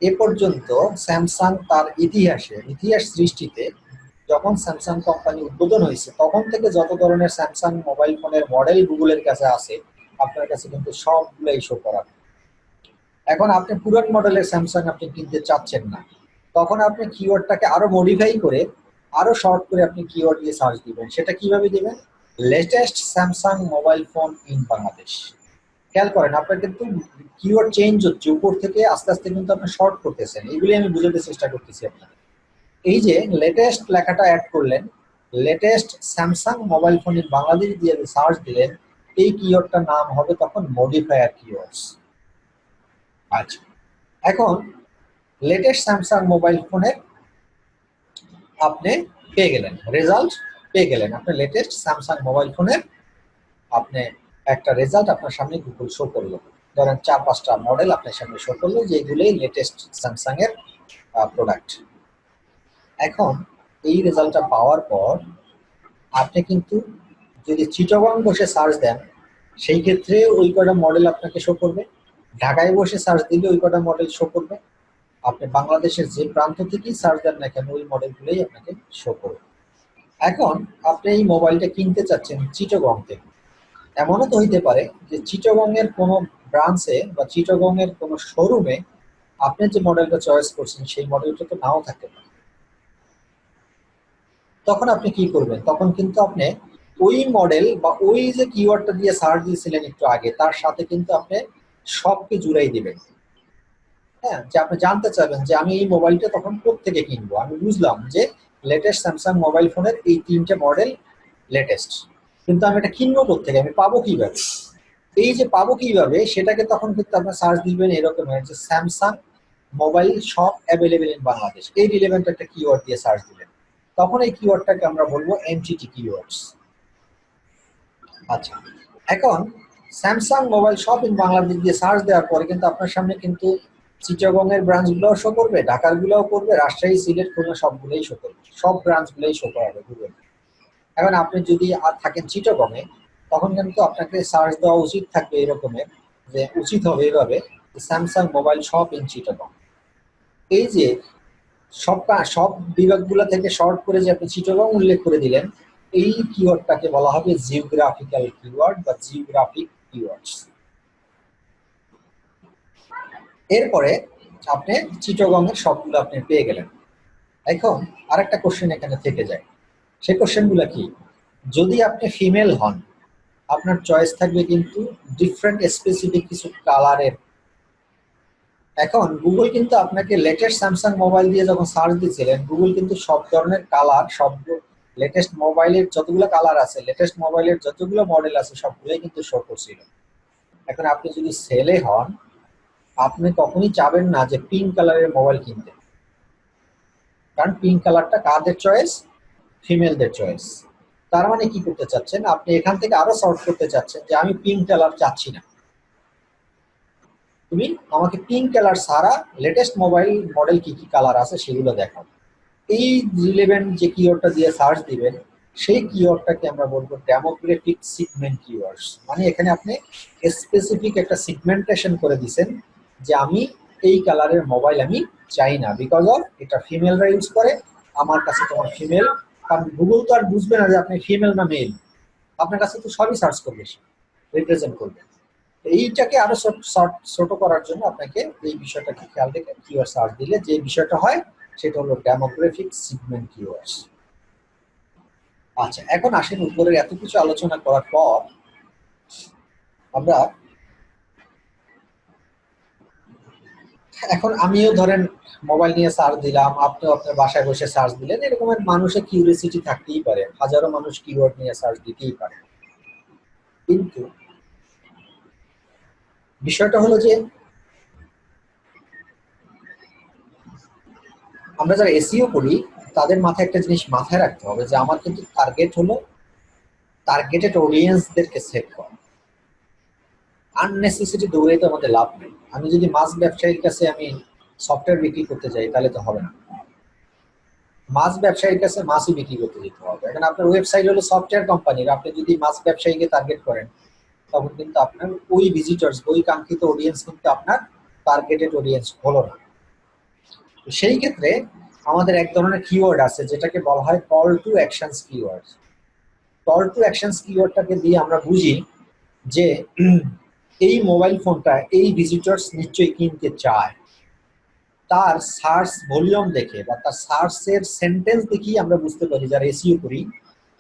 এ পর্যন্ত স্যামসাং তার ইতিহাস সৃষ্টিতে, যখন স্যামসাং কোম্পানি উদ্বোধন হয়েছে তখন থেকে যত ধরনের স্যামসাং মোবাইল ফোনের মডেল গুগলের কাছে আছে, আপনার কাছে কিন্তু সবগুলোই শো করা। এখন আপনি পুরান মডেলের স্যামসাং আপনি কিনতে চাচ্ছেন না, তখন আপনি কিওয়ার্ডটাকে আরো মডিফাই করে আরো শর্ট করে আপনি কিওয়ার্ড দিয়ে সার্চ দিবেন। সেটা কিভাবে দিবেন, latest Samsung mobile phone in Bangladesh. খেয়াল করেন আপনার কিন্তু কিওয়ার্ড চেঞ্জ হচ্ছে, উপর থেকে আস্তে আস্তে কিন্তু আপনি শর্ট করতেছেন। এগুলি আমি বুঝাতে চেষ্টা করতেছি আপনাকে। এই যে লেটেস্ট লেখাটা অ্যাড করলেন, latest Samsung mobile phone in Bangladesh দিয়ে সার্চ দিলেন, এই কিওয়ার্ডটার নাম হবে তখন মডিফায়ার কিওয়ার্ডস। আচ্ছা, এখন লেটেস্ট স্যামসাং মোবাইল ফোনের আপনি পেয়ে গেলেন, রেজাল্ট পেয়ে গেলেন, আপনি লেটেস্ট স্যামসাং মোবাইল ফোনের আপনি একটা রেজাল্ট আপনার সামনে গুগল শো করলো। ধরেন 4-5টা মডেল আপনার সামনে শো করলো যে এগুলোই লেটেস্ট স্যামসাং এর প্রোডাক্ট। এখন এই রেজাল্টটা পাওয়ার পর আপনি কিন্তু যদি চিটাগং বসে সার্চ দেন, সেই ক্ষেত্রে ওই কটা মডেল আপনাকে শো করবে। ঢাকায় বসে সার্চ দিলে ওই কটা মডেল শো করবে। আপনি বাংলাদেশের যে প্রান্ত থেকেই সার্চ দেন না কেন, ওই মডেলগুলোই আপনাকে শো করবে। এখন আপনি এই মোবাইলটা কিনতে চাচ্ছেন চিটাগং থেকে। এমনও তো হইতে পারে যে চিটাগং এর কোনো ব্রাঞ্চে বা চিটাগং এর কোনো শোরুমে আপনি যে মডেলটা চয়েস করছেন সেই মডেলটা তো নাও থাকতে পারে। তখন আপনি কি করবেন, তখন কিন্তু আপনি ওই মডেল বা ওই যে কিওয়ার্ডটা দিয়ে সার্চ দিয়েছিলেন একটু আগে, তার সাথে কিন্তু আপনি সবকে জুড়াই দিবেন। হ্যাঁ, যে আপনি জানতে চাইবেন যে আমি এই মোবাইলটা তখন কোত্থেকে কিনবো। আমি বুঝলাম যে লেটেস্ট স্যামসাং মোবাইল ফোনের এই 3টে মডেল লেটেস্ট, কিন্তু আমি এটা কিনবো কোত্থেকে, আমি পাবো কিভাবে। এই যে পাবো কিভাবে সেটাকে তখন কিন্তু আপনার সার্চ দিবেন এরকম যে Samsung mobile shop available in Bangladesh, এই রিলেভেন্ট একটা কিওয়ার্ড দিয়ে সার্চ দিলেন, তখন এই কিওয়ার্ডটাকে আমরা বলবো এমটিটি কিওয়ার্ডস। আচ্ছা, এখন Samsung mobile shop in Bangladesh দিয়ে সার্চ দেওয়ার পরে কিন্তু আপনার সামনে কিন্তু চিটাগং এর ব্রাঞ্চগুলোও শো করবে, ঢাকার গুলোও করবে, রাজশাহী, সিলেট, খুলনা সবগুলোই শো করবে, সব ব্রাঞ্চগুলোই শো করাবে গুগল। এখন আপনি যদি আর থাকেন চিটাগং এ, তখন কিন্তু আপনাকে সার্চ দেওয়া উচিত থাকবে এরকমের, যে উচিত হবে এভাবে Samsung mobile shop in Chittagong. এই যে সব বিভাগগুলো থেকে শর্ট করে যে আপনি চিটাগং উল্লেখ করে দিলেন, এই কিওয়ার্ডটাকে বলা হবে জিওগ্রাফিক্যাল কিওয়ার্ড বা জিওগ্রাফিক কিওয়ার্ডস। এরপরে আপনি চিটাগং এর সবগুলো আপনি পেয়ে গেলেন। এখন আরেকটা কোশ্চেন এখানে থেকে যায়, সেই কোশ্চেনগুলো কি, যদি আপনি ফিমেল হন আপনার চয়েস থাকবে কিন্তু ডিফারেন্ট স্পেসিফিক কিছু কালারের। এখন গুগল কিন্তু আপনাকে লেটেস্ট স্যামসাং মোবাইল দিয়ে যখন সার্চ দিয়েছিলেন, গুগল কিন্তু সব ধরনের কালার, সব লেটেস্ট মোবাইলের যতগুলো কালার আছে, লেটেস্ট মোবাইলের যতগুলো মডেল আছে সবগুলোই কিন্তু শো করছিল। এখন আপনি যদি ছেলে হন, আপনি কখনই চাবেন না যে পিঙ্ক কালারের মোবাইল কিনতে, কারণ পিঙ্ক কালারটা কাদের চয়েস? ফিমেলদের চয়েস। তার মানে কি করতে চাচ্ছেন, আপনি এখান থেকে আরো সর্ট করতে চাচ্ছেন যে আমি পিঙ্ক কালার চাচ্ছি না, তুমি আমাকে পিঙ্ক কালার ছাড়া লেটেস্ট মোবাইল মডেল কি কি কালার আছে সেগুলো দেখাও। এই রিলেভেন্ট যে কিওয়ার্ডটা দিয়ে সার্চ দিবেন, সেই কিওয়ার্ডটাকে আমরা বলবো ডেমোগ্রাফিক সিগমেন্ট কিওয়ার্ডস। মানে এখানে আপনি স্পেসিফিক একটা সিগমেন্টেশন করে দিবেন যে আমি এই কালারের মোবাইল আমি চাই না, বিকজ অফ এটা ফিমেলরা ইউজ করে, আমার কাছে তোমার ফিমেল, কারণ গুগল তো আর বুঝবে না যে আপনি ফিমেল না মেল, আপনার কাছে তো সবই সার্চ করবে, রিপ্রেজেন্ট করবে। এইটাকে আরো ছোট করার জন্য আপনাকে এই বিষয়টাকে খেয়াল রেখে কিওয়ার্ড সার্চ দিলে যে বিষয়টা হয় সেটা হলো ডেমোগ্রাফিক সিগমেন্ট কিওয়ার্ডস। আচ্ছা, এখন আসেন উপরের এত কিছু আলোচনা করার পর আমরা এখন আমিও ধরেন মোবাইল নিয়ে সার্চ দিলাম, আপনিও আপনার বাসায় বসে সার্চ দিলেন, এরকমের মানুষের কিউরিয়াসিটি থাকতেই পারে, হাজারো মানুষ কিওয়ার্ড নিয়ে সার্চ দিতেই পারে। কিন্তু বিষয়টা হলো যে আমরা যারা এসইও করি তাদের মাথায় একটা জিনিস মাথায় রাখতে হবে যে আমার কিন্তু টার্গেট হলো টার্গেটেড অডিয়েন্সদেরকে সেট করা। আননেসেসারি দৌড়ে তো আমাদের লাভ নেই। আমি যদি মাছ ব্যবসায়ীর কাছে আমি সফটওয়্যার বিক্রি করতে যাই তাহলে তো হবে না, মাছ ব্যবসায়ীর কাছে মাছই বিক্রি করতে যেতে হবে। এখন আপনার ওয়েবসাইট হলো সফটওয়্যার কোম্পানির, আপনি যদি মাছ ব্যবসায়ীকে টার্গেট করেন তখন কিন্তু আপনার ওই ভিজিটর্স, ওই কাঙ্ক্ষিত অডিয়েন্স কিন্তু আপনার টার্গেটেড অডিয়েন্স হলো না। সেই ক্ষেত্রে আমাদের এক ধরনের কিওয়ার্ড আছে যেটাকে বলা হয় call to actions keyword. Call to actions কিওয়ার্ডটাকে দিয়ে আমরা বুঝি যে এই মোবাইল ফোনটা এই ভিজিটর্স নিশ্চয়ই কিনতে চায়, তার সার্চ ভলিউম দেখে বা তার সার্চের সেন্টেন্স দেখেই আমরা বুঝতে পারি যারা এসইও করি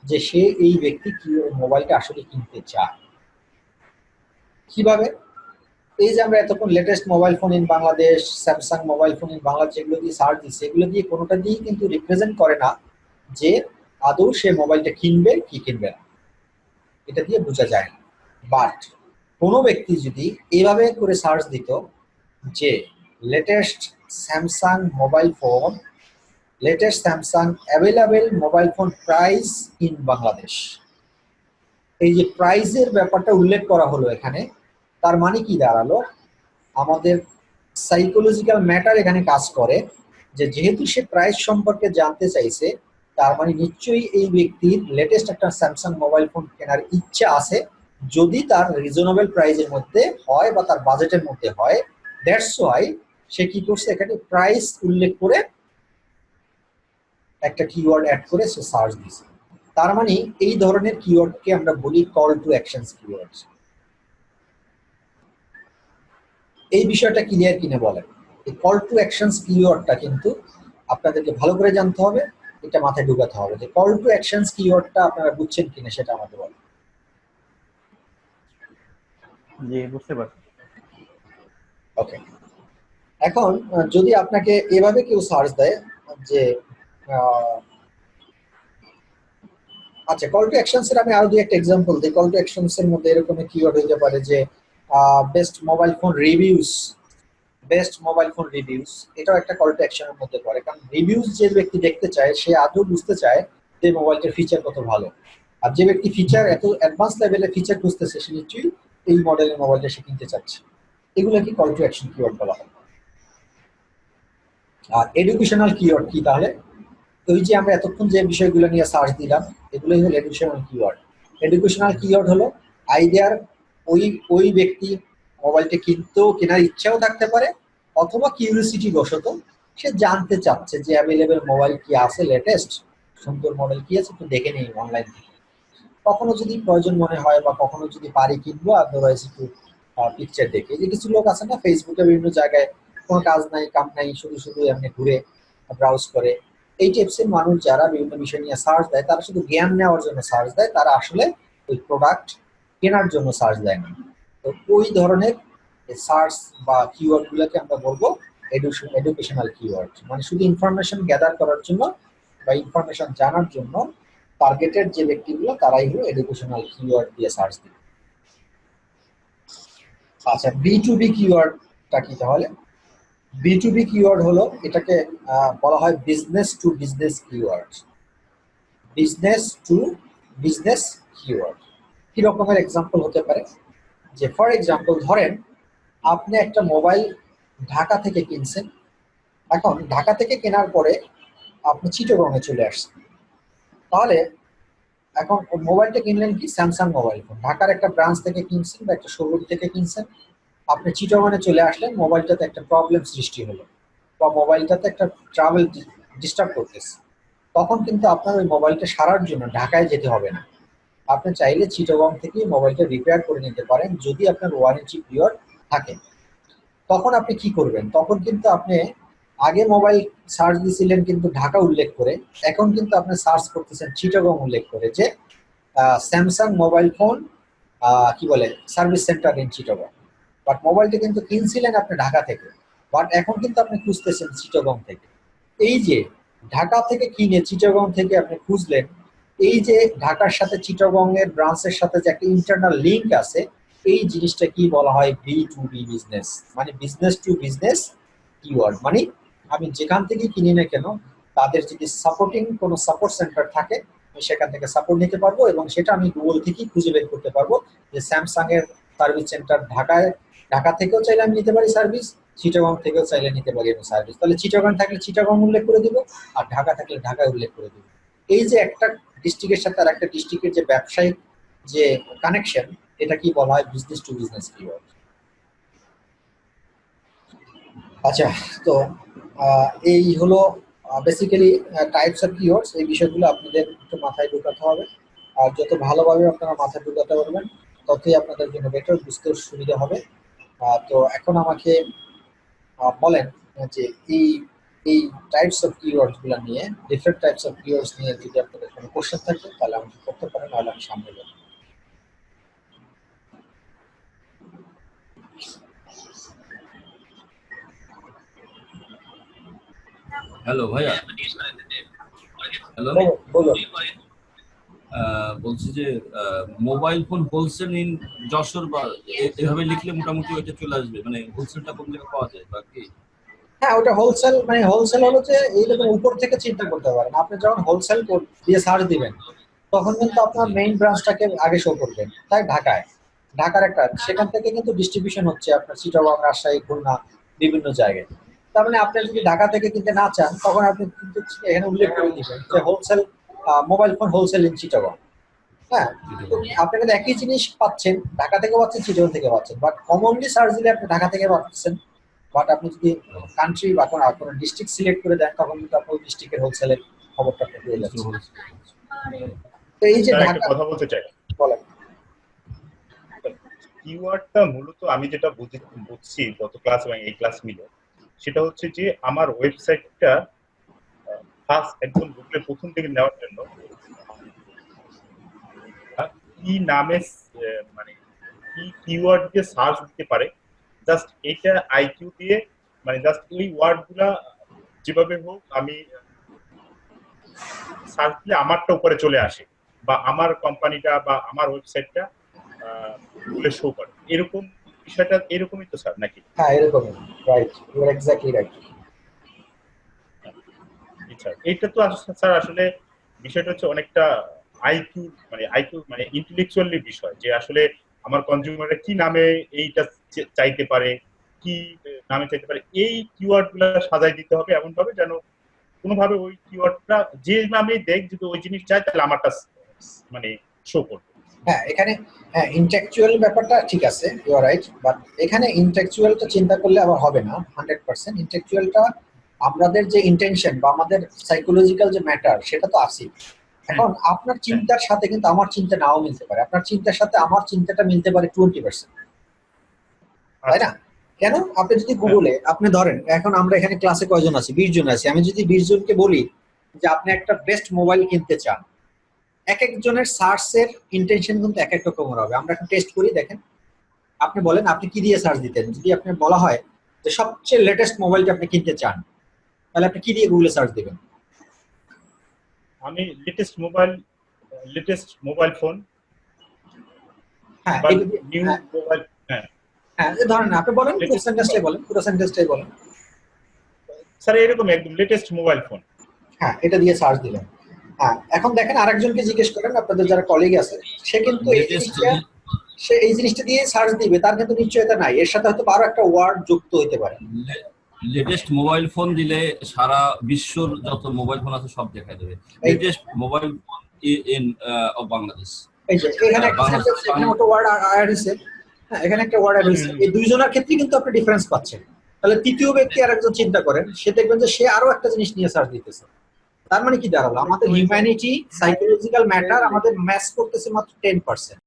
যে সে এই ব্যক্তি কি মোবাইলটা আসলে কিনতে চায়। কিভাবে? এই যে আমরা এতক্ষণ latest mobile phone in Bangladesh, Samsung mobile phone in Bangladesh এগুলো দিয়ে সার্চ দিচ্ছে, এগুলো দিয়ে কোনোটা দিয়েই কিন্তু রিপ্রেজেন্ট করে না যে আদৌ সে মোবাইলটা কিনবে কি কিনবে না, এটা দিয়ে বোঝা যায় না। বাট কোনো ব্যক্তি যদি এভাবে করে সার্চ দিত যে latest Samsung mobile phone, latest Samsung available mobile phone price in Bangladesh, এই যে প্রাইসের ব্যাপারটা উল্লেখ করা হলো এখানে, তার মানে কি দাঁড়ালো, আমাদের সাইকোলজিক্যাল ম্যাটার এখানে কাজ করে যে যেহেতু সে প্রাইস সম্পর্কে জানতে চাইছে, তার মানে নিশ্চয়ই এই ব্যক্তির লেটেস্ট একটা স্যামসাং মোবাইল ফোন কেনার ইচ্ছা আছে, যদি তার রিজনেবল প্রাইসের মধ্যে হয় বা তার বাজেটের মধ্যে হয়। দ্যাটস ওয়াই সে কি করছে, এখানে প্রাইস উল্লেখ করে একটা কিওয়ার্ড অ্যাড করে সে সার্চ দিছে। তার মানে এই ধরনের কিওয়ার্ডকে আমরা বলি কল টু অ্যাকশনস কিওয়ার্ডস। এই বিষয়টা ক্লিয়ার কিনা বলেন? এই কল টু অ্যাকশনস কিওয়ার্ডটা কিন্তু আপনাদেরকে ভালো করে জানতে হবে, এটা মাথায় ঢুকাতে হবে যে কল টু অ্যাকশনস কিওয়ার্ডটা আপনারা বুঝছেন কিনা সেটা আমাদের বলেন। জি, বুঝতে পারছি। ওকে, এখন যদি আপনাকে এভাবে কেউ সার্চ দেয় যে আচ্ছা, কল টু অ্যাকশনস এর আমি আরো দুই একটা এক্সাম্পল দিই। কল টু অ্যাকশনস এর মধ্যে এরকম কিওয়ার্ড হতে পারে যে best mobile phone reviews, best mobile phone reviews, এটাও একটা কল টু অ্যাকশনের মধ্যে পড়ে, কারণ রিভিউস যে ব্যক্তি দেখতে চায় সে আদৌ বুঝতে চায় যে মোবাইলটার ফিচার কত ভালো। আর যে ব্যক্তি ফিচার এত অ্যাডভান্স লেভেলের ফিচার খুঁজতেছে সে নিশ্চয়ই এই মডেলের মোবাইলটা সে কিনতে চাচ্ছে। এগুলো কি কল টু অ্যাকশন কিওয়ার্ড বলা হয়। আর এডুকেশনাল কিওয়ার্ড কি তাহলে? ওই যে আমরা এতক্ষণ যে বিষয়গুলো নিয়ে সার্চ দিলাম এগুলোই হলো এডুকেশনাল কিওয়ার্ড। এডুকেশনাল কিওয়ার্ড হলো আইডিয়ার ওই ওই ব্যক্তি মোবাইলটা কিনতেও কেনার ইচ্ছাও থাকতে পারে, অথবা কিউরিসিটি বশত সে জানতে চাচ্ছে যে অ্যাভেলেবেল মোবাইল কি আছে, লেটেস্ট সুন্দর মডেল কি আছে একটু দেখে নেই অনলাইন থেকে। কখনো যদি প্রয়োজন মনে হয় বা কখনো যদি পারি কিনবো, আদারওয়াইজ একটু পিকচার দেখে। যে কিছু লোক আছে না ফেসবুকে বিভিন্ন জায়গায় কোনো কাজ নাই কাম নাই শুধু শুধু এমনি ঘুরে ব্রাউজ করে, এই টাইপসের মানুষ যারা বিভিন্ন বিষয় নিয়ে সার্চ দেয় তারা শুধু জ্ঞান নেওয়ার জন্য সার্চ দেয়, তারা আসলে ওই প্রোডাক্ট কেনার জন্য সার্চ দেয় না। তো ওই ধরনের সার্চ বা কিওয়ার্ড গুলোকে আমরা বলবো এডুকেশনাল কিওয়ার্ড, মানে শুধু ইনফরমেশন গ্যাদার করার জন্য বা ইনফরমেশন জানার জন্য টার্গেটেড যে ব্যক্তিগুলো তারাই হলো এডুকেশনাল কিওয়ার্ড দিয়ে সার্চ দিবে। আচ্ছা, বি2বি কিওয়ার্ডটা কি তাহলে? বি2বি কিওয়ার্ড হলো এটাকে বলা হয় business to business keyword. Business to business keyword কি রকমের এক্সাম্পল হতে পারে? যে ফর এক্সাম্পল ধরেন আপনি একটা মোবাইল ঢাকা থেকে কিনছেন, এখন ঢাকা থেকে কেনার পরে আপনি চিটাগংয়ে চলে আসছেন, তাহলে এখন মোবাইলটা কিনলেন কি স্যামসাং মোবাইল ফোন, ঢাকার একটা ব্রাঞ্চ থেকে কিনছেন বা একটা শোরুম থেকে কিনছেন, আপনি চিটাগংয়ে চলে আসলেন, মোবাইলটাতে একটা প্রবলেম সৃষ্টি হলো বা মোবাইলটাতে একটা ট্রাভেল ডিস্টার্ব করতেছে, তখন কিন্তু আপনার ওই মোবাইলটা সারার জন্য ঢাকায় যেতে হবে না, আপনি চাইলে চিটাগং থেকে মোবাইলটা রিপেয়ার করে নিতে পারেন যদি আপনার ওয়ারেন্টি পিরিয়ড থাকে। তখন আপনি কি করবেন? তখন কিন্তু আপনি আগে মোবাইল সার্চ দিয়েছিলেন কিন্তু ঢাকা উল্লেখ করে, এখন কিন্তু আপনি সার্চ করতেছেন চিটাগং উল্লেখ করে যে স্যামসাং মোবাইল ফোন কি বলে service centre in Chittagong. But মোবাইলটা কিন্তু কিনছিলেন আপনি ঢাকা থেকে, বাট এখন কিন্তু আপনি খুঁজতেছেন চিটাগং থেকে। এই যে ঢাকা থেকে কিনে চিটাগং থেকে আপনি খুঁজলেন, এই যে ঢাকার সাথে চিটাগং এর ব্রাঞ্চের সাথে যে একটা ইন্টারনাল লিঙ্ক আছে, এই জিনিসটা কি বলা হয়? বি2বি বিজনেস, মানে বিজনেস টু বিজনেস কিওয়ার্ড। মানে আমি যেখান থেকে কিনি না কেন তাদের যদি সাপোর্টিং কোনো সাপোর্ট সেন্টার থাকে আমি সেখান থেকে সাপোর্ট নিতে পারবো, এবং সেটা আমি গুগল থেকেই খুঁজে বের করতে পারবো যে স্যামসাং এর সার্ভিস সেন্টার ঢাকায়, ঢাকা থেকেও চাইলে আমি নিতে পারি সার্ভিস, চিটাগং থেকেও চাইলে নিতে পারি আমি সার্ভিস। তাহলে চিটাগং থাকলে চিটাগং উল্লেখ করে দিব, আর ঢাকা থাকলে ঢাকায় উল্লেখ করে দিব। এই যে একটা ডিস্ট্রিক্টের সাথে আর একটা ডিস্ট্রিক্টের যে ব্যবসায়িক যে কানেকশন, এটা কি বলা হয়? Business to business keyword. আচ্ছা, তো এই হলো বেসিক্যালি টাইপস অফ কিওয়ার্ডস। এই বিষয়গুলো আপনাদের একটু মাথায় ঢোকাতে হবে, আর যত ভালোভাবে আপনারা মাথায় ঢোকাতে পারবেন ততই আপনাদের জন্য বেটার, বুঝতে সুবিধা হবে। তো এখন আমাকে বলেন যে এই এই টাইপস অফ কিওয়ার্ডস গুলো নিয়ে, ডিফারেন্ট টাইপস অফ কিওয়ার্ডস নিয়ে যদি আপনাদের কোনো কোশ্চেন থাকে তাহলে আমাকে করতে পারেন, নাহলে আমি সামনে যাব। হ্যালো ভাইয়া। হ্যালো, বলুন। বলছি যে mobile phone wholesale in Jessore বা এভাবে লিখলে মোটামুটি ওইটা চলে আসবে, মানে হোলসেলটা কোন জায়গায় পাওয়া যায় বা কি? হ্যাঁ, ওটা হোলসেল, মানে হোলসেল হলো যে এইরকম উপর থেকে চিন্তা করতে পারেন। আপনি যখন হোলসেল দিয়ে সার্চ দিবেন তখন কিন্তু আপনার জি। মেইন ব্রাঞ্চটাকে আগে শো করবেন, তাই ঢাকায়, ঢাকার একটা, সেখান থেকে কিন্তু ডিস্ট্রিবিউশন হচ্ছে আপনার চিটাগং, রাজশাহী, খুলনা, বিভিন্ন জায়গায়। তার মানে আপনি যদি ঢাকা থেকে কিনতে না চান তখন আপনি কিন্তু এখানে উল্লেখ করে দিবেন যে wholesale mobile phone wholesale in Chittagong. হ্যাঁ, তো আপনি কিন্তু একই জিনিস পাচ্ছেন, ঢাকা থেকে পাচ্ছেন, চিটাগং থেকে পাচ্ছেন, বাট কমনলি সার্চ দিলে আপনি ঢাকা থেকে পাচ্ছেন। বাট আপনি যদি কান্ট্রি বা কোনো ডিস্ট্রিক্ট সিলেক্ট করে দেন তখন কিন্তু আপনার ডিস্ট্রিক্টের হোলসেলের খবরটা আপনি পেয়ে যাচ্ছেন। তো এই যে স্যার একটা ঢাকা, কথা বলতে চাই। বলেন। কিওয়ার্ডটা মূলত আমি যেটা বুঝছি গত ক্লাস এবং এই ক্লাস মিলে, সেটা হচ্ছে যে আমার ওয়েবসাইটটা ফার্স্ট একদম গুগলের প্রথম থেকে নেওয়ার জন্য কি নামে মানে কি কিওয়ার্ড দিয়ে সার্চ দিতে পারে, জাস্ট এটা আইকিউ দিয়ে, মানে জাস্ট ওই ওয়ার্ড গুলা যেভাবে হোক আমি সার্চ দিলে আমারটা উপরে চলে আসে, বা আমার কোম্পানিটা বা আমার ওয়েবসাইটটা গুগলে শো করে, এরকম বিষয়টা এরকমই তো স্যার নাকি? হ্যাঁ এরকমই, right, you are exactly right. আচ্ছা, এইটা তো স্যার আসলে বিষয়টা হচ্ছে অনেকটা আইকিউ মানে ইন্টেলেকচুয়ালি বিষয়, যে আসলে আমার কনজিউমাররা কি নামে এইটা চাইতে পারে, কি নামে চাইতে পারে, এই কিওয়ার্ড গুলা সাজাই দিতে হবে এমন ভাবে যেন কোনোভাবে ওই কিওয়ার্ডটা যে নামে দেখ, যদি ওই জিনিস চাই তাহলে আমারটা মানে শো করবে। হ্যাঁ এখানে হ্যাঁ ইন্টেলেকচুয়াল ব্যাপারটা ঠিক আছে, ইউ আর রাইট, বাট এখানে ইন্টেলেকচুয়ালটা চিন্তা করলে আবার হবে না 100%। ইন্টেলেকচুয়ালটা আমাদের যে ইন্টেনশন বা আমাদের সাইকোলজিক্যাল যে ম্যাটার সেটা তো আছে। এখন আপনার চিন্তার সাথে কিন্তু আমার চিন্তা নাও মিলতে পারে, আপনার চিন্তার সাথে আমার চিন্তাটা মিলতে পারে 20%, তাই না? কেন? আপনি যদি গুগলে আপনি ধরেন, এখন আমরা এখানে ক্লাসে কয়জন আছি, 20 জন আছি, আমি যদি 20 জনকে বলি যে আপনি একটা বেস্ট মোবাইল কিনতে চান, এক একজনের সার্চের ইন্টেনশন কিন্তু এক এক রকম হবে। আমরা একটা টেস্ট করি, দেখেন আপনি বলেন আপনি কি দিয়ে সার্চ দিতেন যদি আপনি বলা হয় যে সবচেয়ে লেটেস্ট মোবাইলটা আপনি কিনতে চান, তাহলে আপনি কি দিয়ে গুগলে সার্চ দিবেন? আমি লেটেস্ট মোবাইল ফোন হ্যাঁ বা এটা দিয়ে- নিউ হ্যাঁ, মোবাইল। হ্যাঁ হ্যাঁ এই ধরেন আপনি বলেন, পুরো Latest সেন্টেন্সটাই বলেন, পুরো সেন্টেন্সটাই বলেন। স্যার এরকম একদম লেটেস্ট মোবাইল ফোন। হ্যাঁ এটা দিয়ে সার্চ দিলেন। হ্যাঁ এখন দেখেন আরেকজনকে জিজ্ঞেস করেন, আপনাদের যারা কলিগ আছে, সে কিন্তু এই জিনিসটা সে এই জিনিসটা দিয়ে সার্চ দিবে, তার কিন্তু নিশ্চয়তা নাই, এর সাথে হয়তো আরো একটা ওয়ার্ড যুক্ত হতে পারে। লেটেস্ট মোবাইল ফোন দিলে সারা বিশ্বর যত মোবাইল ফোন আছে সব দেখা যাবে। Latest mobile phone in of Bangladesh. এই যে এখানে একটা সেন্টেন্স, এখানে একটা ওয়ার্ড অ্যাড হয়েছে, হ্যাঁ এখানে একটা ওয়ার্ড অ্যাড হয়েছে, এই দুইজনের ক্ষেত্রে কিন্তু আপনি ডিফারেন্স পাচ্ছেন। তাহলে তৃতীয় ব্যক্তি আরেকজন চিন্তা করেন, সে দেখবেন যে সে আরো একটা জিনিস নিয়ে সার্চ দিতেছে। তার মানে কি দাঁড়ালো, আমাদের হিউম্যানিটি সাইকোলজিক্যাল ম্যাটার আমাদের ম্যাচ করতেছে মাত্র 10%।